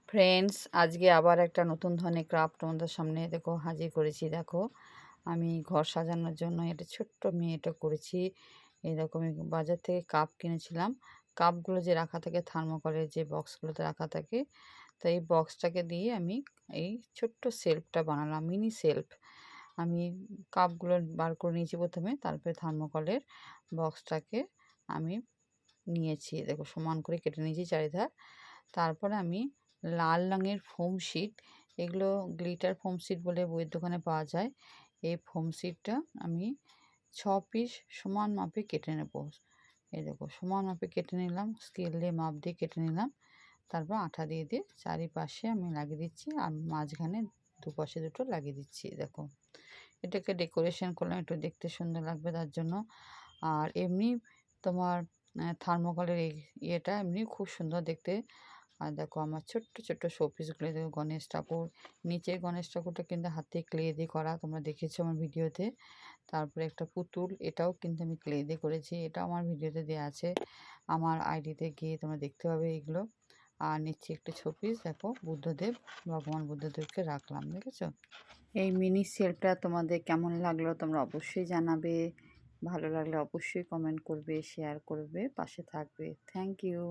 Friends, আজকে আবার একটা নতুন ধরনের ক্রাফট তোমাদের সামনে হাজির করেছি। দেখো, আমি ঘর সাজানোর জন্য এটা ছোট্ট মেয়েটা করেছি। এরকম বাজার থেকে কাপ কিনেছিলাম। কাপগুলো যে রাখা থাকে থার্মোকলের যে বক্সগুলোতে রাখা থাকে, তো এই বক্সটাকে দিয়ে আমি এই ছোট্ট সেলফটা বানালাম, মিনি সেলফ। আমি কাপগুলো বার করে নিয়েছি প্রথমে, তারপরে থার্মোকলের বক্সটাকে আমি নিয়েছি, দেখো সমান করে কেটে নিয়েছি চারিধার। তারপরে আমি লাল রঙের ফোম শিট, এগুলো গ্লিটার ফোম শিট বলে বইয়ের দোকানে পাওয়া যায়। এই ফোম শিটটা আমি 6 পিস সমান মাপে কেটে নেব। এই দেখো সমান মাপে কেটে নিলাম, স্কেল দিয়ে মাপ দিয়ে কেটে নিলাম। তারপর আঠা দিয়ে দিয়ে চারিপাশে আমি লাগিয়ে দিচ্ছি, আর মাঝখানে দুপাশে দুটো লাগিয়ে দিচ্ছি। দেখো, এটাকে ডেকোরেশন করলাম, একটু দেখতে সুন্দর লাগবে তার জন্য। আর এমনি তোমার থার্মোকলের এই ইয়েটা এমনি খুব সুন্দর দেখতে। আর দেখো আমার ছোট্ট ছোট্ট শোপিসগুলো, দেখো গণেশ ঠাকুর, নিচের গণেশ ঠাকুরটা কিন্তু হাতে ক্লে দিয়ে করা, তোমরা দেখেছো আমার ভিডিওতে। তারপরে একটা পুতুল, এটাও কিন্তু আমি ক্লে দিয়ে করেছি, এটা আমার ভিডিওতে দেওয়া আছে, আমার আইডিতে গিয়ে তোমরা দেখতে পাবে এগুলো। আর নিচে একটা শোপিস, দেখো বুদ্ধদেব, ভগবান বুদ্ধদেবকে রাখলাম, দেখেছো। এই মিনি সেলটা তোমাদের কেমন লাগলো তোমরা অবশ্যই জানাবে। ভালো লাগলে অবশ্যই কমেন্ট করবে, শেয়ার করবে, পাশে থাকবে। Thank you.